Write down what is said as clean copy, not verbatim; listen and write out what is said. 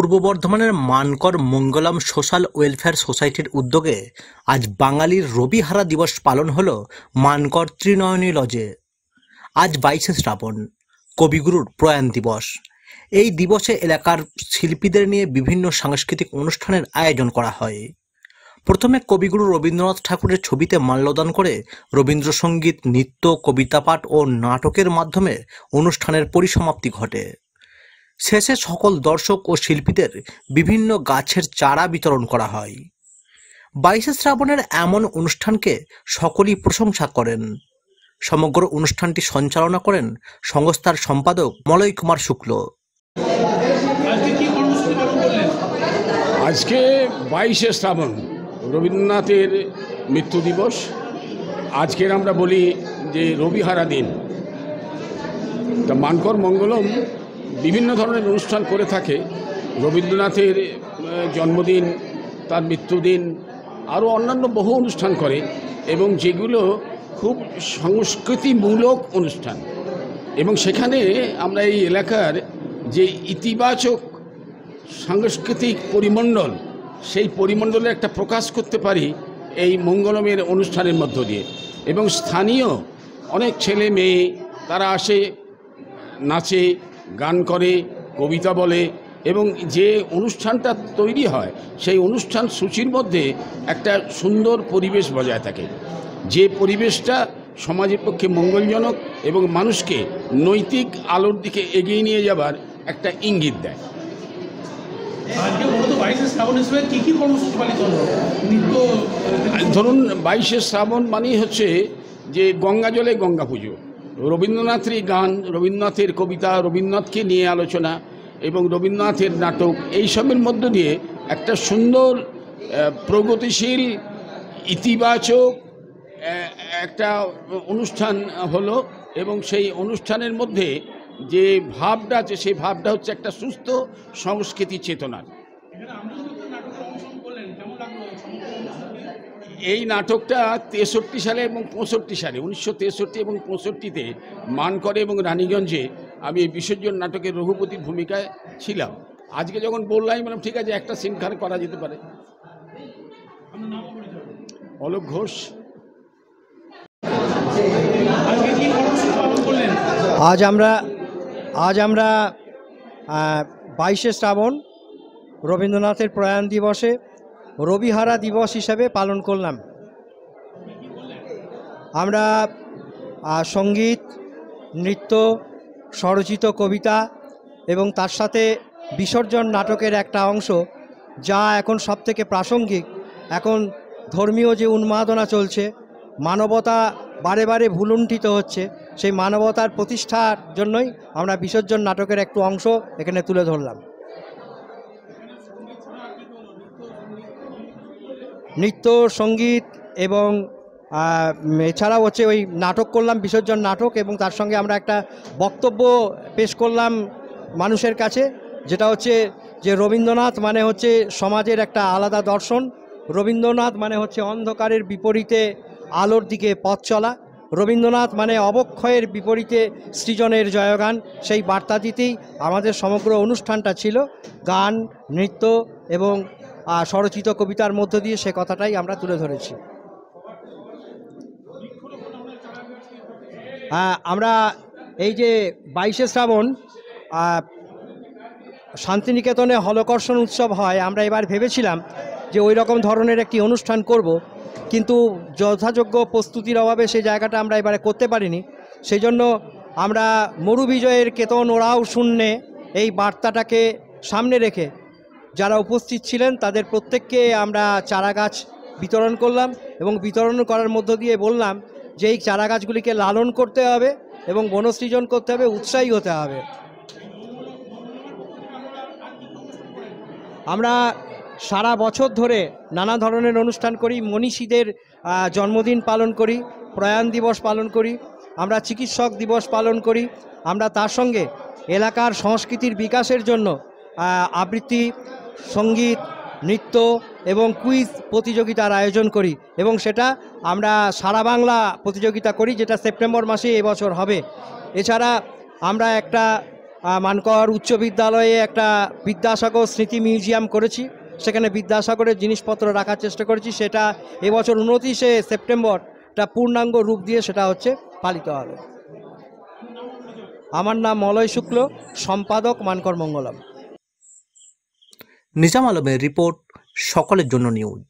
পূর্ব বর্ধমানের Mankar Mangalam social welfare সোসাইটির উদ্যোগে আজ বাঙালির রবিহারা দিবস পালন হলো মানকর ত্রিনয়নী লজে। আজ 22শে শ্রাবণ, কবিগুরুর প্রয়াণ দিবস। এই দিবসে এলাকার শিল্পীদের নিয়ে বিভিন্ন সাংস্কৃতিক অনুষ্ঠানের আয়োজন করা হয়। প্রথমে কবিগুরু রবীন্দ্রনাথ ঠাকুরের ছবিতে মাল্যদান করে রবীন্দ্রসঙ্গীত, নৃত্য, কবিতা পাঠ ও নাটকের মাধ্যমে অনুষ্ঠানের পরিসমাপ্তি ঘটে। শেষে সকল দর্শক ও শিল্পীদের বিভিন্ন গাছের চারা বিতরণ করা হয়। 22শে শ্রাবণের এমন অনুষ্ঠানকে সকলেই প্রশংসা করেন। সমগ্র অনুষ্ঠানটি সঞ্চালনা করেন সংস্থার সম্পাদক মলয় কুমার শুক্ল। আজকে 22শে শ্রাবণ, রবীন্দ্রনাথের মৃত্যু দিবস। আজকের আমরা বলি যে রবিহারা দিন। তা মানকর মঙ্গলম বিভিন্ন ধরনের অনুষ্ঠান করে থাকে। রবীন্দ্রনাথের জন্মদিন, তার মৃত্যুদিন, আরও অন্যান্য বহু অনুষ্ঠান করে, এবং যেগুলো খুব সংস্কৃতিমূলক অনুষ্ঠান। এবং সেখানে আমরা এই এলাকার যে ইতিবাচক সাংস্কৃতিক পরিমণ্ডল, সেই পরিমণ্ডলে একটা প্রকাশ করতে পারি এই মঙ্গলমের অনুষ্ঠানের মধ্য দিয়ে। এবং স্থানীয় অনেক ছেলে মেয়ে তারা আসে, নাচে, গান করে, কবিতা বলে, এবং যে অনুষ্ঠানটা তৈরি হয় সেই অনুষ্ঠান সূচির মধ্যে একটা সুন্দর পরিবেশ বজায় থাকে, যে পরিবেশটা সমাজের পক্ষে মঙ্গলজনক এবং মানুষকে নৈতিক আলোর দিকে এগিয়ে নিয়ে যাবার একটা ইঙ্গিত দেয়। ধরুন 22শে শ্রাবণ মানেই হচ্ছে যে গঙ্গা জলে গঙ্গা পুজো, রবীন্দ্রনাথের গান, রবীন্দ্রনাথের কবিতা, রবীন্দ্রনাথকে নিয়ে আলোচনা এবং রবীন্দ্রনাথের নাটক, এইসবের মধ্য দিয়ে একটা সুন্দর প্রগতিশীল ইতিবাচক একটা অনুষ্ঠান হলো। এবং সেই অনুষ্ঠানের মধ্যে যে ভাবটা আছে সেই ভাবটা হচ্ছে একটা সুস্থ সংস্কৃতি চেতনার। এই নাটকটা 63 সালে এবং 65 সালে, 1963 এবং 65-তে মানকরে এবং রানীগঞ্জে আমি এই বিসর্জন নাটকের রঘুপতির ভূমিকায় ছিলাম। আজকে যখন বললাম, বললাম ঠিক আছে, একটা সিনখানে করা যেতে পারে। অলোক ঘোষ। আজ আমরা 22শে শ্রাবণ রবীন্দ্রনাথের প্রয়াণ দিবসে রবিহারা দিবস হিসাবে পালন করলাম। আমরা সঙ্গীত, নৃত্য, স্বরচিত কবিতা এবং তার সাথে বিসর্জন নাটকের একটা অংশ, যা এখন সবথেকে প্রাসঙ্গিক। এখন ধর্মীয় যে উন্মাদনা চলছে, মানবতা বারে বারে ভুলুণ্ঠিত হচ্ছে, সেই মানবতার প্রতিষ্ঠার জন্যই আমরা বিসর্জন নাটকের একটু অংশ এখানে তুলে ধরলাম। নৃত্য, সঙ্গীত এবং এছাড়াও হচ্ছে ওই নাটক করলাম, বিসর্জন নাটক, এবং তার সঙ্গে আমরা একটা বক্তব্য পেশ করলাম মানুষের কাছে, যেটা হচ্ছে যে রবীন্দ্রনাথ মানে হচ্ছে সমাজের একটা আলাদা দর্শন। রবীন্দ্রনাথ মানে হচ্ছে অন্ধকারের বিপরীতে আলোর দিকে পথ চলা। রবীন্দ্রনাথ মানে অবক্ষয়ের বিপরীতে সৃজনের জয়গান। সেই বার্তা দিতেই আমাদের সমগ্র অনুষ্ঠানটা ছিল। গান, নৃত্য এবং স্বরচিত কবিতার মধ্য দিয়ে সে কথাটাই আমরা তুলে ধরেছি। আমরা এই যে 22শে শ্রাবণ শান্তিনিকেতনে হলকর্ষণ উৎসব হয়, আমরা এবার ভেবেছিলাম যে ওই রকম ধরনের একটি অনুষ্ঠান করব, কিন্তু যথাযোগ্য প্রস্তুতির অভাবে সেই জায়গাটা আমরা এবারে করতে পারিনি। সেই জন্য আমরা মরু বিজয়ের কেতন ওরাও শূন্যে এই বার্তাটাকে সামনে রেখে যারা উপস্থিত ছিলেন তাদের প্রত্যেককে আমরা চারা গাছ বিতরণ করলাম, এবং বিতরণ করার মধ্য দিয়ে বললাম যে এই চারা গাছগুলিকে লালন করতে হবে এবং বনসৃজন করতে হবে, উৎসাহী হতে হবে। আমরা সারা বছর ধরে নানা ধরনের অনুষ্ঠান করি, মনীষীদের জন্মদিন পালন করি, প্রয়াণ দিবস পালন করি, আমরা চিকিৎসক দিবস পালন করি। আমরা তার সঙ্গে এলাকার সংস্কৃতির বিকাশের জন্য আবৃত্তি, সঙ্গীত, নৃত্য এবং কুইজ প্রতিযোগিতার আয়োজন করি, এবং সেটা আমরা সারা বাংলা প্রতিযোগিতা করি, যেটা সেপ্টেম্বর মাসে এবছর হবে। এছাড়া আমরা একটা মানকর উচ্চ বিদ্যালয়ে একটা বিদ্যাসাগর স্মৃতি মিউজিয়াম করেছি, সেখানে বিদ্যাসাগরের জিনিসপত্র রাখার চেষ্টা করেছি। সেটা এবছর 29শে সেপ্টেম্বরটা পূর্ণাঙ্গ রূপ দিয়ে সেটা হচ্ছে পালিত হবে। আমার নাম মলয় শুক্ল, সম্পাদক মানকর মঙ্গলম। নিজাম আলমের রিপোর্ট, সকলের জন্য নিউজ।